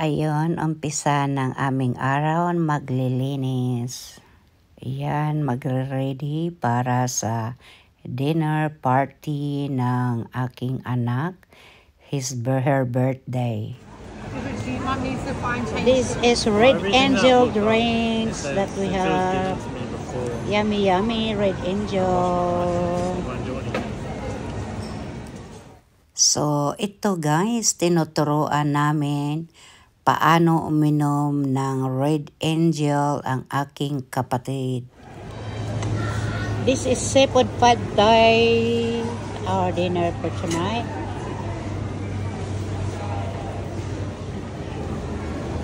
Ayun, umpisa ng aming araw, maglilinis. Ayan, magre-ready para sa dinner party ng aking anak. Her birthday. This is Red Angel drinks that we have. Yummy, yummy, Red Angel. So, ito guys, tinuturuan namin paano uminom ng Red Angel ang aking kapatid. This is seafood pad thai, our dinner for tonight.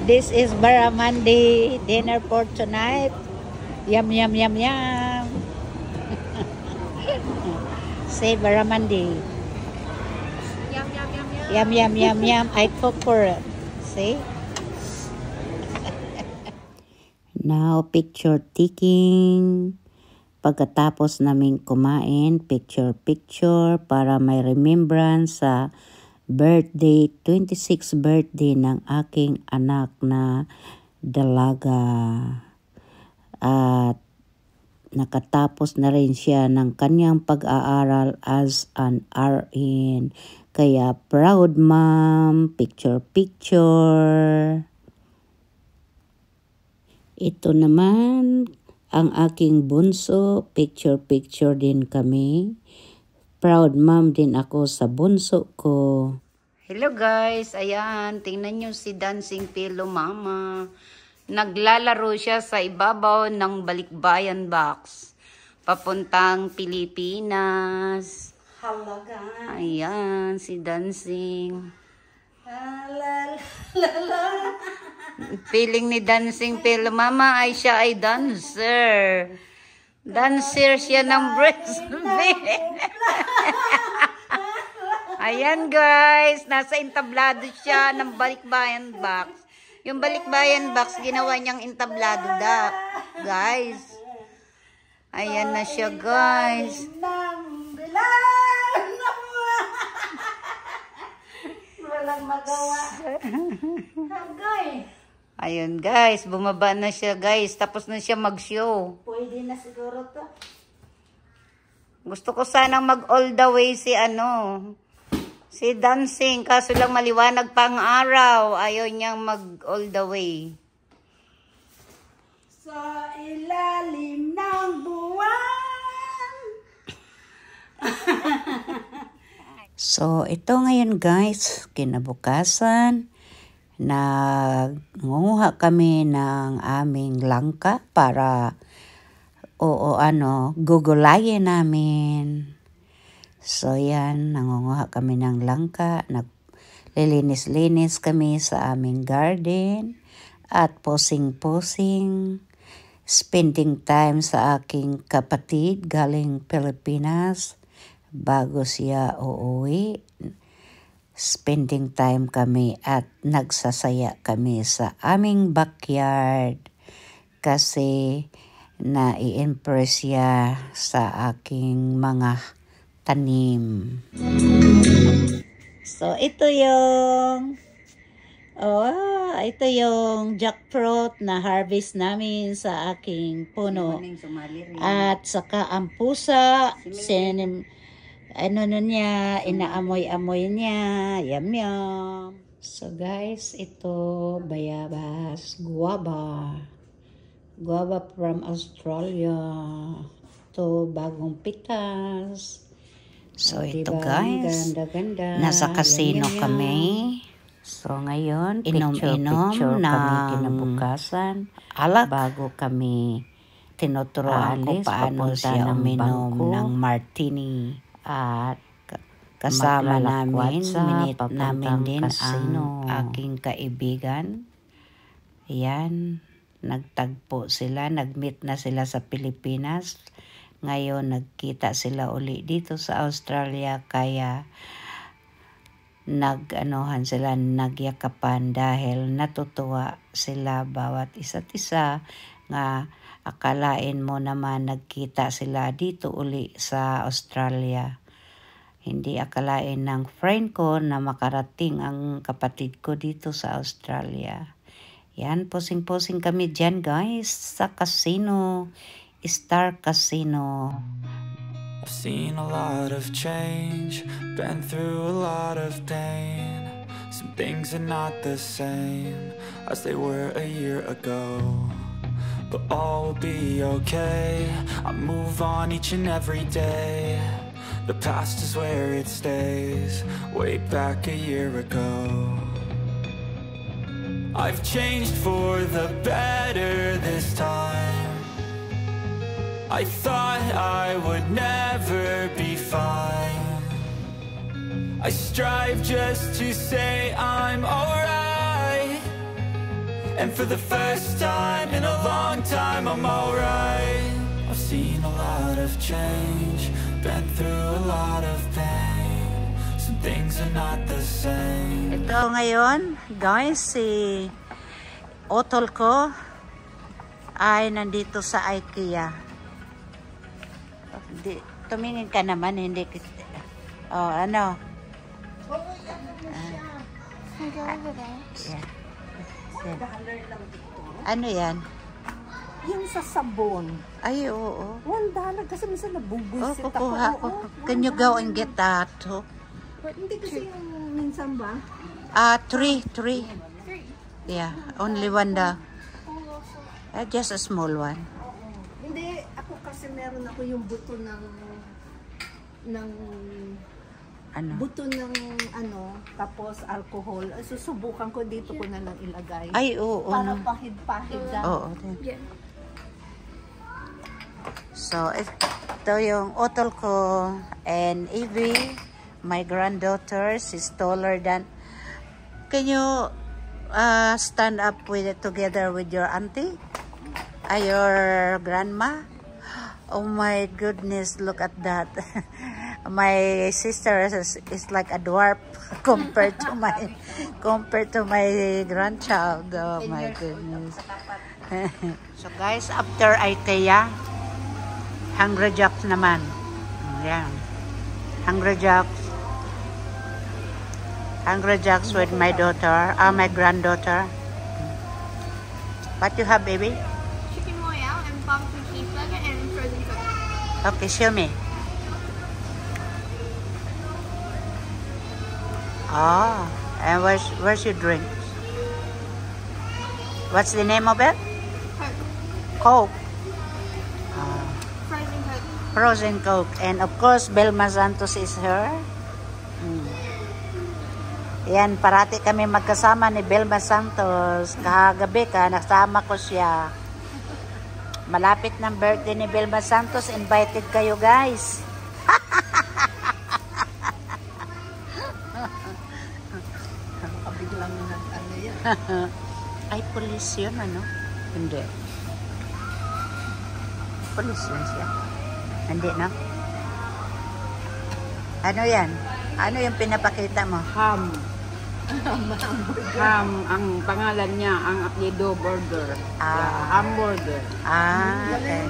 This is barramundi dinner for tonight. Yum, yum, yum, yum. Say barramundi. Yum, yum, yum, yum. Yum, yum, yum, yum. I cook for it. See? Now, picture taking. Pagkatapos namin kumain, picture para may remembrance sa birthday, 26th birthday ng aking anak na dalaga. At nakatapos na rin siya ng kanyang pag-aaral as an RN. Kaya proud mom, picture. Ito naman ang aking bunso, picture din kami. Proud mom din ako sa bunso ko. Hello guys, ayan, tingnan nyo si Dancing Pillow Mama. Naglalaro siya sa ibabaw ng balikbayan box. Papuntang Pilipinas. Hello guys. Ayan, si Dancing. Feeling ni Dancing Pillow Mama ay siya ay dancer. Dancer siya ng breast. Ayan guys, nasa entablado siya ng balikbayan box. Yung balikbayan box, ginawa niyang entablado guys. Ayan na siya guys. Walang magawa. Ayun guys, bumaba na siya guys. Tapos na siya mag-show. Pwede na siguro to. Gusto ko sanang mag all the way si Dancing. Kaso lang maliwanag pang araw. Ayaw niyang mag all the way. Sa ilalim ng buwan. So, ito ngayon guys, kinabukasan, nangunguha kami ng aming langka para, gugulayin namin. So, yan, nangunguha kami ng langka, naglilinis-linis kami sa aming garden, at posing-posing, spending time sa aking kapatid galing Pilipinas, bago siya uuwi. Spending time kami at nagsasaya kami sa aming backyard kasi na-i-impress siya sa aking mga tanim. So ito yung jackfruit na harvest namin sa aking puno. At saka ang pusa, inaamoy-amoy niya. Yum, yum. So guys, ito bayabas, guava. Guava from Australia. Ito bagong pitas. So ito guys, ganda-ganda. Nasa casino kami. So ngayon, inom-inom na kami kinabukasan. Bago kami tinuturuan ko paano siya uminom ng martini. At kasama namin, minute namin din ang aking kaibigan. Ayan, nagtagpo sila, nagmeet na sila sa Pilipinas. Ngayon, nagkita sila uli dito sa Australia, kaya nagyakapan dahil natutuwa sila bawat isa't isa nga akalain mo naman nagkita sila dito uli sa Australia. Hindi akalain ng friend ko na makarating ang kapatid ko dito sa Australia. Yan, posing-posing kami dyan guys sa casino, Star Casino. I've seen a lot of change, been through a lot of pain. Some things are not the same as they were a year ago, but all will be okay. I move on each and every day. The past is where it stays, way back a year ago. I've changed for the better this time. I thought I would never be fine. I strive just to say I'm alright, and for the first time in a long time I'm alright. I've seen a lot of change, been through a lot of pain. Some things are not the same. Ito ngayon, guys, si Otol ko ay nandito sa IKEA. Tumingin ka naman, hindi kita. Oh, ano? Yeah. Ano yan? Yung sa sabon. Ay, oo. $1 kasi minsan nabubuisit ako. Kukuha ko. Can you go and get that? Hindi kasi yung minsan ba? 3. Yeah, only $1. Just a small one. Hindi, ako kasi meron ako yung buto ng Ano? buto ng tapos alcohol. Susubukan ko dito ko na lang ilagay. Ay, oo. Para pahid-pahid lang. Oo. Yeah. So, ito yung Otol ko and Evie, my granddaughter. She's taller than... Can you stand up with it together with your auntie? Your grandma? Oh my goodness, look at that. My sister is like a dwarf compared to my grandchild. Oh my goodness. So guys, after IKEA, Hungry Jacks naman. Yan. Hungry Jacks with my daughter, my granddaughter. What you have, baby? Chicken Royale and barbecue cheeseburger and frozen coke. Okay, show me. Oh, and where's your drink? What's the name of it? Coke. Coke. Frozen Coke. Frozen Coke. And of course, Belma Santos is her. Yan, parati kami magkasama ni Belma Santos. Kahagabi nasama ko siya. Malapit ng birthday ni Belma Santos. Invited kayo, guys. Biglang yan. Ay, police yun, ano? Hindi. Police yun siya. Hindi, no? Ano yan? Ano yung pinapakita mo? Ham. Ham, ang pangalan niya, ang apelyido burger. Hamburger. Okay.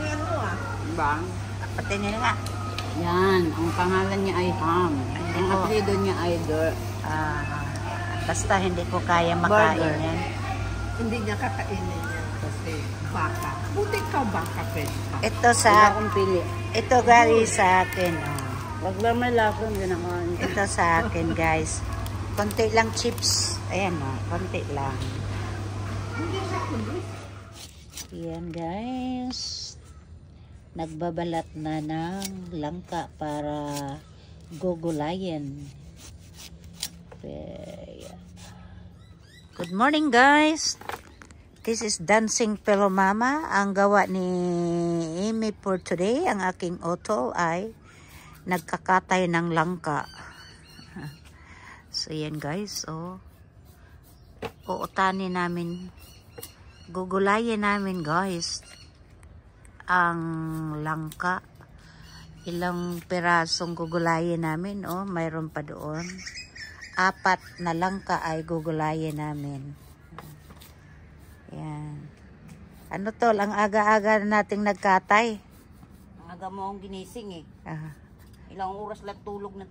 Diba? Pati nyo nga. Yan, ang pangalan niya ay Ham. Ang apelyido niya ay Basta hindi ko kaya makain Burger. yan. Hindi niya kakainin yan kasi baka. Buti ka baka, pwede ka. Ito Wala sa, akong pili. ito guys sa akin. Wag lang may lason, din naman. Ito sa akin guys. Konti lang chips. Ayan konti lang. Yan guys. Nagbabalat na ng langka para gugulayin. Good morning guys. This is Dancing Pillow Mama. Ang gawa ni Amy for today, ang aking Otol ay nagkakatay ng langka. So yan guys, uutanin namin, gugulayin namin guys ang langka. Ilang pirasong gugulayin namin, mayroon pa doon. 4 na langka ay gugulayin namin. Yan. Ano tol, ang aga-aga nating nagkatay. Aga mo akong ginising eh. Ilang oras lang tulog na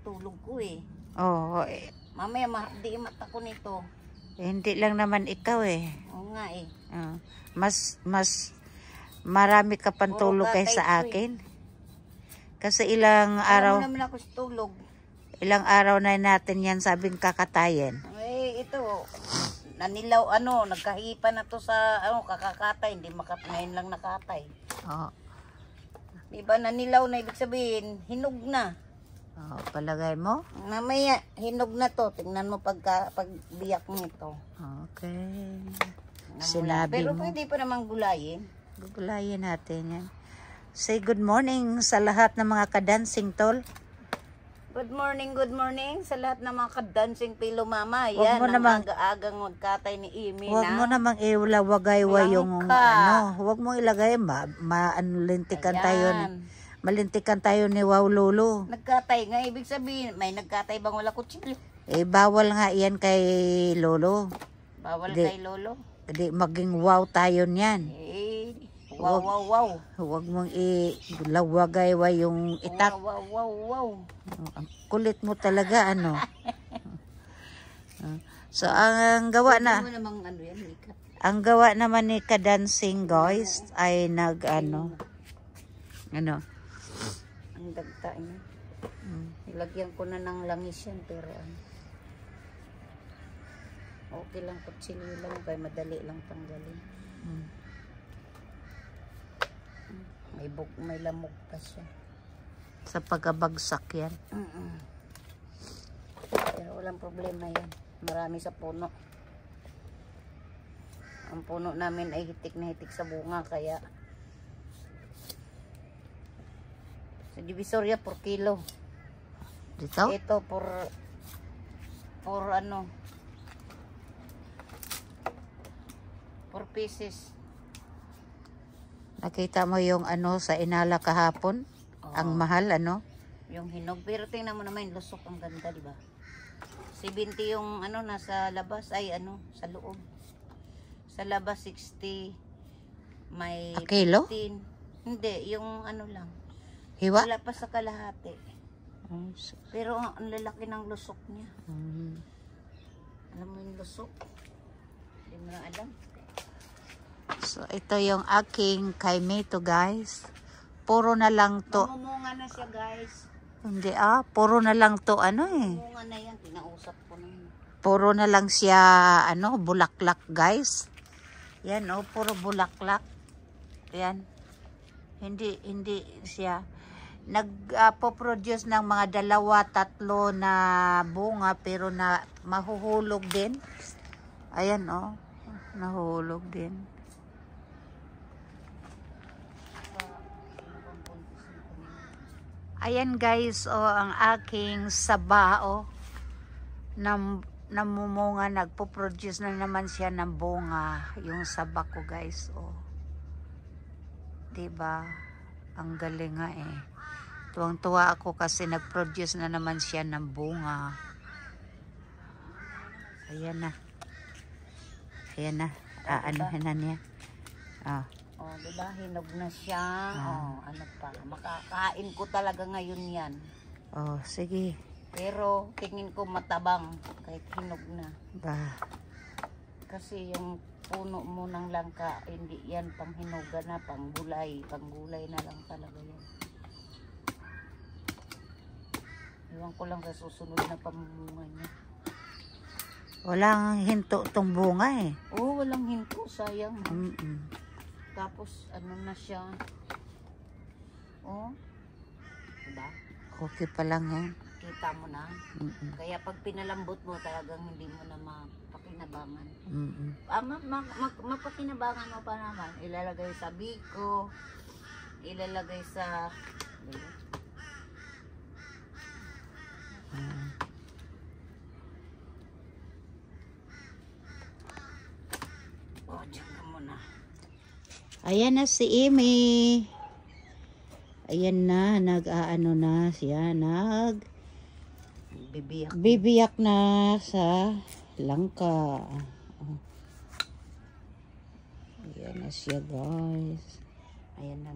tulog ko eh. Oo, Mamaya mahardi mata ko nito. hindi lang naman ikaw eh. Oo nga eh. Mas marami ka pang Puro tulog katay kaysa ko eh. akin. Kasi ilang Alam araw, mo naman ako sa tulog. ilang araw na natin yan sabing kakatayin. Eh, ito, nanilaw, nagkahipa na to sa, kakakatay. Hindi ngayon lang nakatay. Oo. Diba, nanilaw na, ibig sabihin, hinog na. Oh, palagay mo? Mamaya, hinog na to. Tingnan mo pagbiyak nito. Okay. Namula. Sinabi Pero mo. pwede pa namang gulayin. Gugulayin natin yan. Say good morning sa lahat ng mga kadancing tol. Good morning sa lahat ng mga kadancing pilo mama. Wag Yan, mo ang namang- aga-agang magkatay ni Imi Huwag mo na. namang iwagay-wa yung Langka. huwag mo ilagay malintikan tayo ni Ayan. malintikan tayo ni Wow Lolo. Nagkatay nga, ibig sabihin, may nagkatay bang wala kutsilyo? Bawal nga yan kay Lolo. Bawal Di. kay Lolo. Di maging wow tayo niyan. Wow. Huwag mong ilawagay-wa yung itak. Wow. Ang kulit mo talaga, ano. So, ang gawa na, Ano namang yan, Mika? ang gawa naman ni Kadancing guys ay ano. Ang dagta niya. Ilagyan ko na ng langis yan, pero okay lang, kutsilyo lang, kaya madali lang tanggalin. May lamog pa siya. Sa pagkabagsak yan. Pero walang problema yan. Marami sa puno. Ang puno namin ay hitik na hitik sa bunga, kaya sa Divisoria per kilo. Dito? Ito por 4 pieces. Nakita mo yung sa Inala kahapon? Ang mahal, Yung hinog. Pero tingnan mo naman, lusok ang ganda, di ba? 70 yung nasa labas, ay sa loob. Sa labas 60, may A kilo? 15. Hindi, yung lang. Hiwa? Wala pa sa kalahati. Pero ang lalaki ng lusok niya. Alam mo yung lusok? Hindi mo na alam. So, ito yung aking kaimito, guys. Puro na lang to. Mamumunga na siya, guys. Hindi, puro na lang to, Mamumunga na yan, kinausap ko na yun. Puro na lang siya, bulaklak, guys. Yan, puro bulaklak. Yan. Hindi siya. Nagpo-produce ng mga 2-3 na bunga, pero mahuhulog din. Ayan, nahulog din. Ayan guys, ang aking saba, namumunga, nagpo-produce na naman siya ng bunga, yung saba ko guys, diba? Ang galing nga eh. Tuwang-tuwa ako kasi nag-produce na naman siya ng bunga. Ayan na. Anuhin na niya. Diba? Hinog na siya. Makakain ko talaga ngayon yan. Sige. Pero tingin ko matabang kahit hinog na. Kasi yung puno mo ng langka, hindi yan panghinuga na, panggulay na lang talaga yan. Iwan ko lang sa susunod na pamumunga niya. Walang hinto tong bunga eh. Walang hinto, sayang. Tapos na siya. Diba? Okay pa lang yan. Kita mo na. Kaya pag pinalambot mo, talagang hindi mo na mapakinabangan. Mapakinabangan mo pa naman. Ilalagay sa biko. Ilalagay sa... Diyan ka muna. Ayan na si Amy. Ayan na, nag-aano na siya, bibiyak na sa langka. Ayan na siya guys. Ayan na.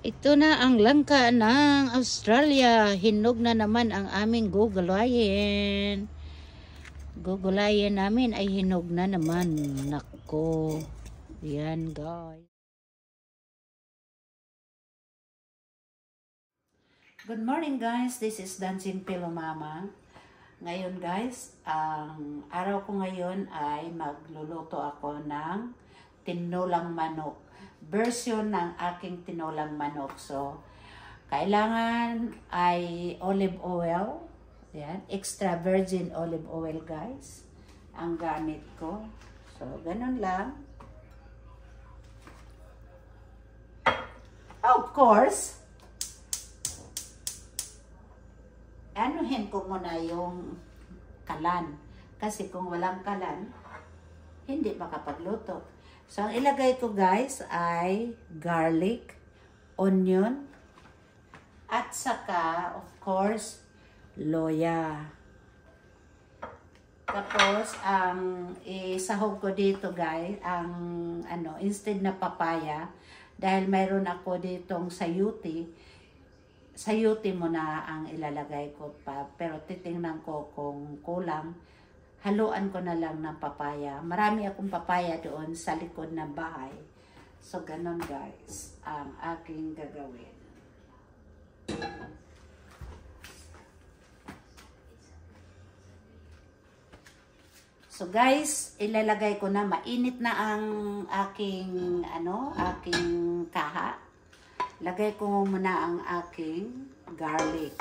Ito na ang langka ng Australia. Hinog na naman ang aming gugulayin. Gugulayin namin ay hinog na naman. Nako. Yan guys. Good morning guys. This is Dancing Pillow Mama. Ngayon guys, ang araw ko ngayon ay magluluto ako ng tinolang manok. Version ng aking tinolang manok. So, kailangan ay olive oil. Yan, extra virgin olive oil guys. Ang gamit ko. So, ganun lang. Of course, anuhin ko muna yung kalan. Kasi kung walang kalan, hindi makapagluto. So, ang ilagay ko guys ay garlic, onion, at saka, of course, loya. Tapos, ang isahog ko dito guys, ang instead na papaya, dahil mayroon ako ditong sayuti mo na ang ilalagay ko pa. Pero titingnan ko kung kulang. Haluan ko na lang ng papaya. Marami akong papaya doon sa likod ng bahay. So, ganun guys, ang aking gagawin. So, guys, ilalagay ko na. Mainit na ang aking, aking kaha. Lagay ko muna ang aking garlic.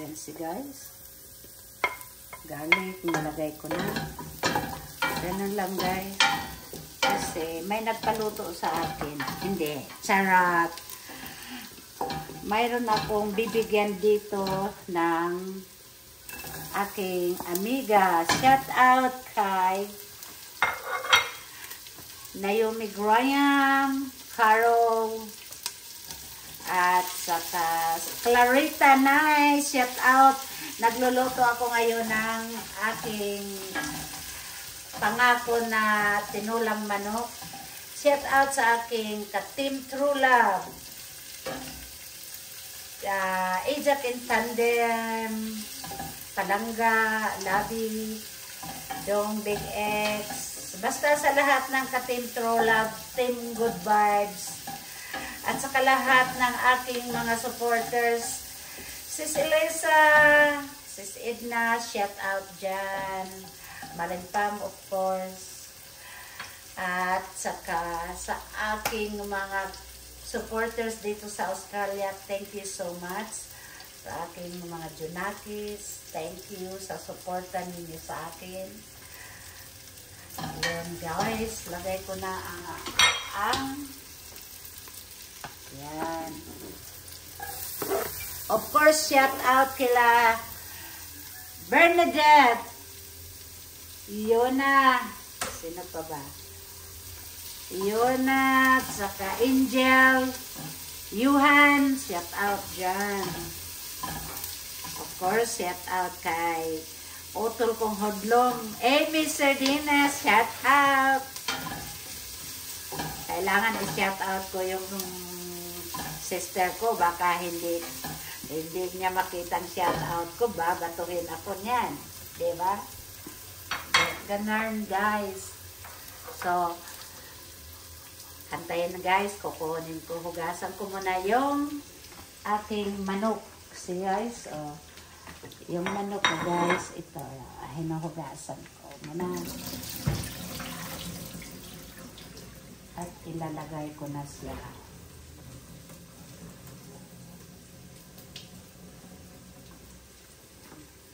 Yan si guys. Garlic, nilagay ko na. Ganun lang guys. Kasi may nagpaluto sa akin. Hindi. Charot. Mayroon akong bibigyan dito ng aking amiga. Shout out kay Naomi Graham, Carol, at saka Clarita Nice. Shout out. Nagluluto ako ngayon ng aking pangako na tinulang manok. Shout out sa aking ka-team True Love. Ajak in Tandem, Palangga, Labi, Dong Big X. Basta sa lahat ng ka-team True Love, Team Good Vibes. At saka lahat ng aking mga supporters. Sis Elisa, Sis Edna, shout out dyan. Malinpam, of course. At saka sa aking mga supporters dito sa Australia, thank you so much. Sa aking mga Junakis, thank you sa supportan ninyo sa akin. Ayan guys, lagay ko na ang yan. Of course, shout out kila Bernadette, Yona, sino pa ba? Yona, saka Angel, Yuhan, shout out dyan. Of course, shout out kay Otol kong Hodlong, Amy Sardinas, shout out. Kailangan i-shout out ko yung sister ko, baka hindi niya makita ang shout out ko, babatuhin ako niyan. Diba? Ganun guys. So, hantayin na guys, kukunin ko, hugasan ko muna yung aking manok. See guys, yung manok ko guys, ito, hinuhugasan ko muna. At ilalagay ko na siya.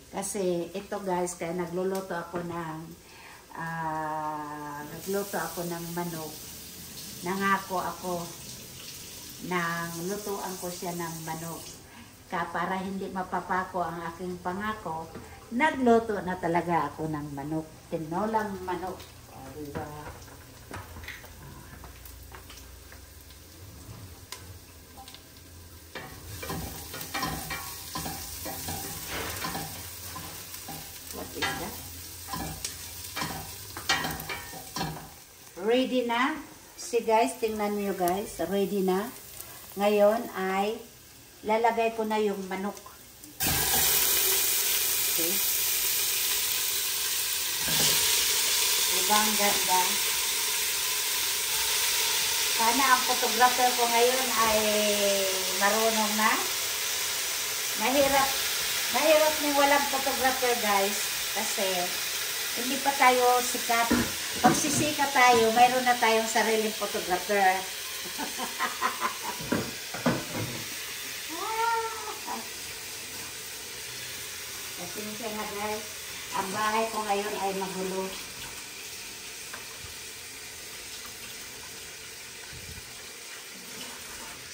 Kasi ito guys, kaya nagluluto ako ng manok. Nangako ako nang lutuan ko siya ng manok. Para hindi mapapako ang aking pangako, nagluto na talaga ako ng manok. Tinolang manok. O, diba? What is that? Ready na? See guys, tingnan niyo guys. Ready na. Ngayon ay lalagay ko na yung manok. Okay. Diba ang ganda? Sana ang photographer ko ngayon ay marunong na. Mahirap ni walang photographer, guys. Kasi hindi pa tayo sikat. Pag sisikat tayo, mayroon na tayong sariling photographer. Kasi nga, guys, ang bahay ko ngayon ay magulo.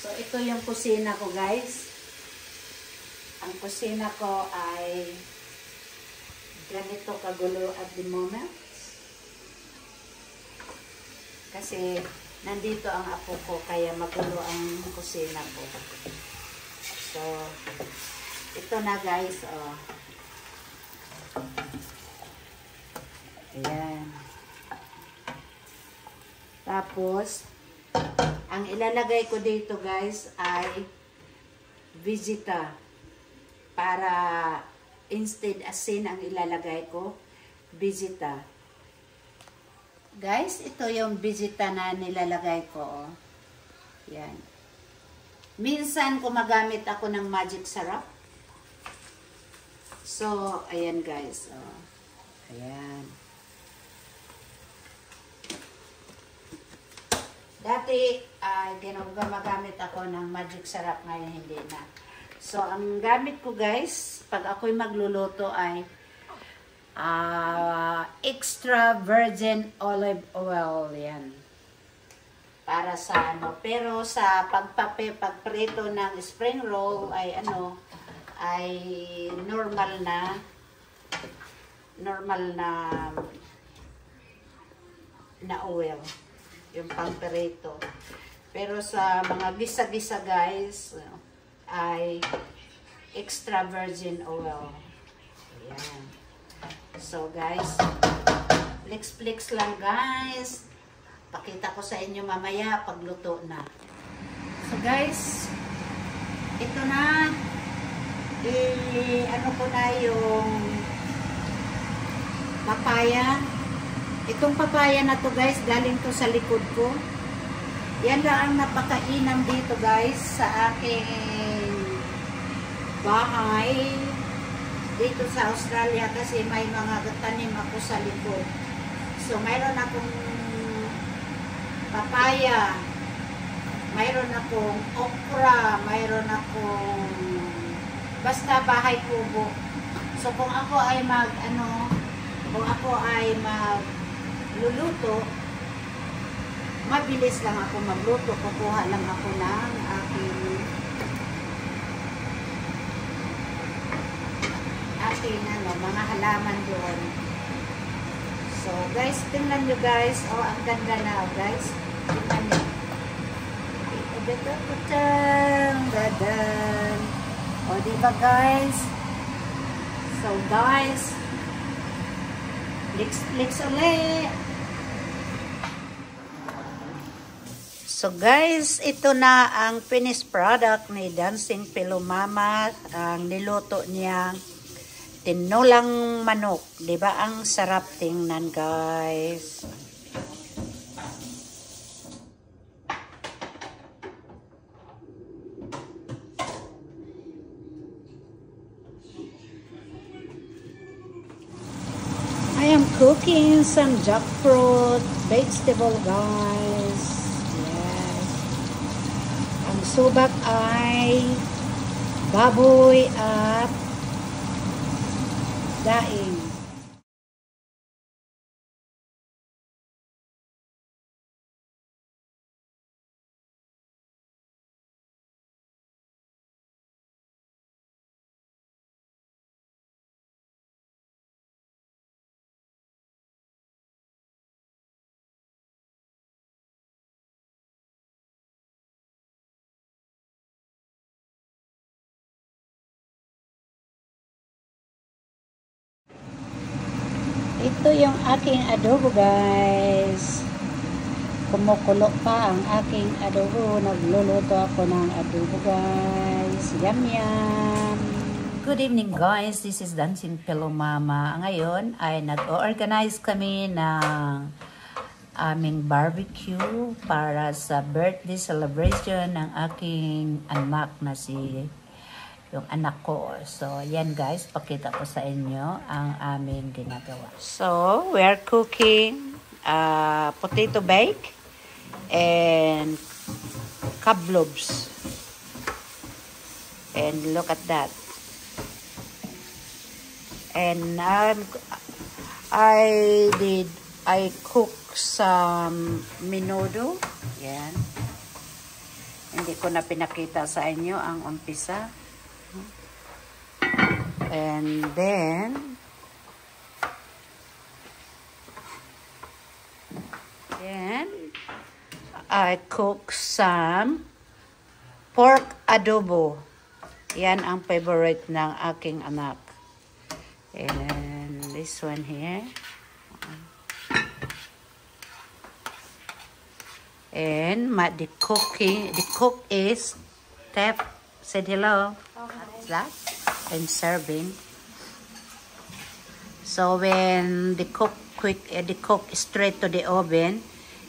So, ito yung kusina ko, guys. Ang kusina ko ay ganito kagulo at the moment. Kasi nandito ang apo ko, kaya magulo ang kusina ko. So, ito na, guys. Oh. Ayan. Tapos, ang ilalagay ko dito, guys, ay Vegeta. Para instead asin ang ilalagay ko, Vegeta. Guys, ito yung Vegeta na nilalagay ko. Oh. Yan. Minsan gumagamit ako ng magic syrup. So, ayan, guys. Oh. Ayan. Dati, gumagamit ako ng magic syrup, ngayon hindi na. So, ang gamit ko, guys, pag ako'y magluluto ay extra virgin olive oil. Yan. Para sa ano. Pero sa pagprito ng spring roll ay ay normal na oil. Yung pangperito. Pero sa mga gisa-gisa, guys, ay extra virgin oil. Ayan. So, guys, flex lang, guys. Pakita ko sa inyo mamaya pagluto na. So, guys, ito na. Ano ko na yung papaya. Itong papaya na to, guys, galing to sa likod ko. Yan lang ang napakainam dito, guys, sa aking bahay dito sa Australia kasi may mga tanim ako sa likod. So, mayroon akong papaya, mayroon akong okra, mayroon akong basta bahay kubo. So, kung ako ay magluluto, mabilis lang ako magluto. Kukuha lang ako ng aking mga halaman doon. So, guys, tingnan nyo, guys. Oh, ang ganda na, guys. Tingnan nyo. O, diba, guys? So, guys, flex ulit. So, guys, ito na ang finished product ni Dancing Pillow Mama. Ang niluto niyang tinulang manok. Diba ang sarap tingnan, guys? I am cooking some jackfruit vegetable, guys. Yes. Ang subak ay baboy at daing. Ito yung aking adobo, guys. kumukulo pa ang aking adobo. Nagluluto ako ng adobo, guys. Yum, yum! Good evening, guys. This is Dancing Pillow Mama. Ngayon ay nag-organize kami ng aming barbecue para sa birthday celebration ng aking anak na yung anak ko. So, yan guys, pakita ko sa inyo ang aming ginagawa. So, we're cooking potato bake and kablobs. And look at that. And I cook some menudo. Yan. Hindi ko na pinakita sa inyo ang umpisa. And then I cook some pork adobo. Yan ang favorite ng aking anak. And this one here. And the cook is Steph said hello. What's that? And serving. So when the cook straight to the oven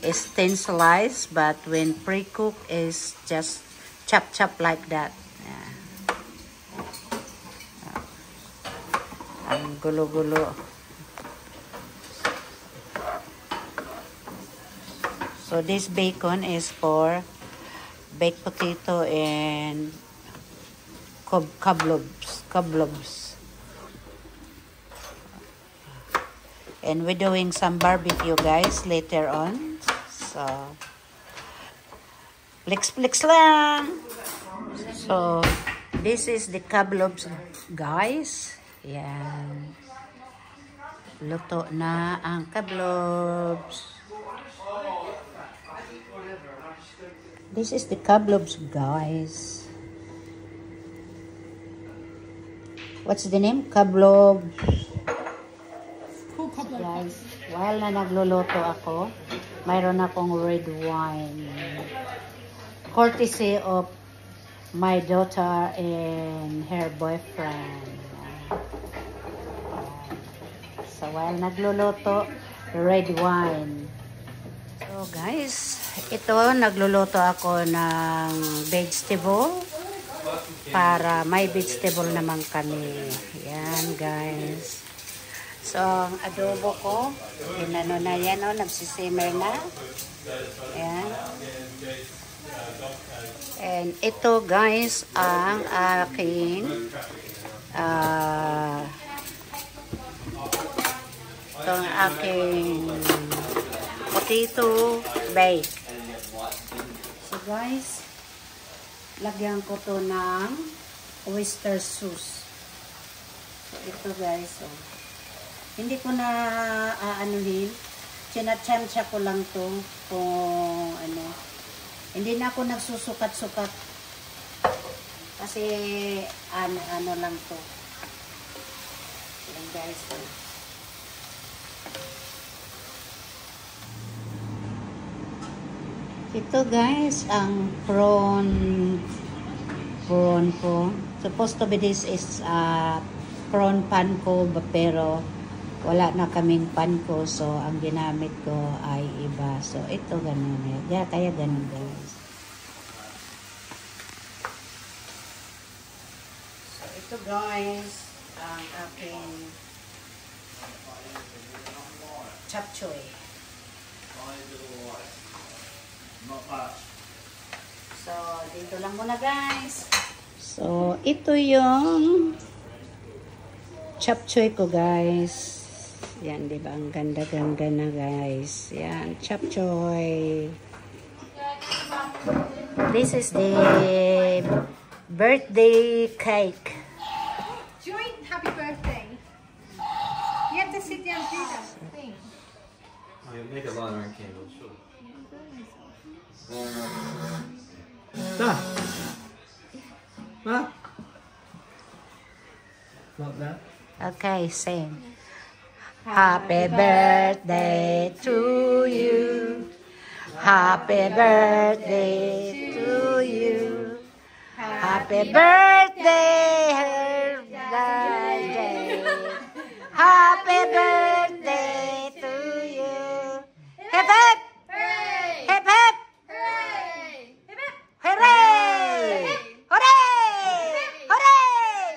is thin slice, but when pre-cook is just chop like that. Yeah. Ang gulo-gulo. So this bacon is for baked potato and kablobs. And we're doing some barbecue, guys, later on. So, flex lang. So, this is the kablobs, guys. Yan. Luto na ang kablobs. This is the kablobs, guys. What's the name? Kablobs. Guys, while na nagluluto ako, mayroon akong red wine. Courtesy of my daughter and her boyfriend. So, while nagluluto, red wine. So, guys, ito, nagluluto ako ng vegetable para may vegetable naman kami. Yan, guys. So, ang adobo ko, inano na yan, nagsisimmer na. Ayan. And ito, guys, ang aking potato bake. So, guys, lagyan ko to ng oyster sauce. So, ito, guys, hindi ko na aanuhin. Chinachamcha ko lang to kung ano. Hindi na ako nagsusukat-sukat. Kasi ano lang to. Yan guys. Ito guys, ang prawn ko. Supposed to be this is prawn pan ko, pero wala na kaming pan ko, so ang ginamit ko ay iba. So ito ganun. Kaya ganun guys. So ito guys, ang aking chop choy. So dito lang muna guys. So ito yung chop choy ko guys. Yan, di ba? Ang ganda-ganda na, guys. Yan, chop choy. This is the birthday cake. Joint happy birthday. You have to sit down and do that thing. Oh, you make a lot of candles, sure. Stop. Not that. Okay, sing. Happy birthday to you. Happy birthday to you. Happy birthday, her birthday. Happy birthday to you. Hip hip! Hip hip! Hooray! Hooray! Hooray!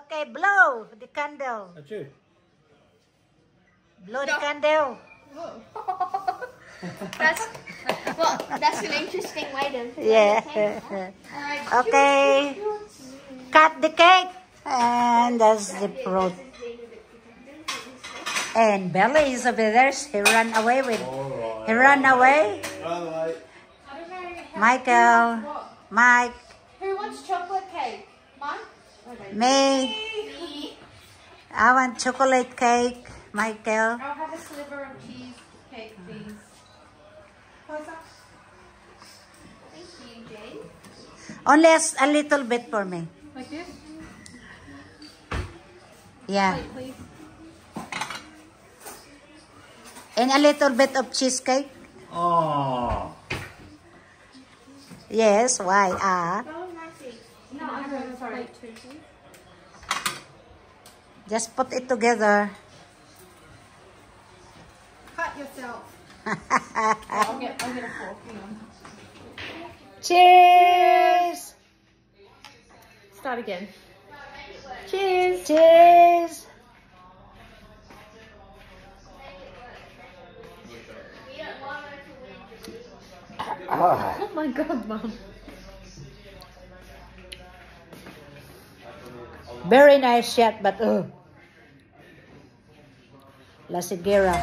Okay, blow the candle. That's you. Blow the candle. That's an interesting way to. Yeah. Okay. Cut the cake. And that's the fruit. And Bella is over there. He ran away with. He ran away. Michael. Mike. Who wants chocolate cake? Mike? Okay. Me. I want chocolate cake. Michael. I'll have a sliver of cheesecake, please. How's that? Thank you, Jane. Only a little bit for me. Like this? Yeah. Wait, please. And a little bit of cheesecake. Oh. Yes, why? Oh, Nancy. No, I'm sorry. Just put it together. Cut yourself. I'll get a fork. Hang on. Cheers! Start again. Cheers! Cheers! Oh my God, Mom. Very nice shot, but La Siguera.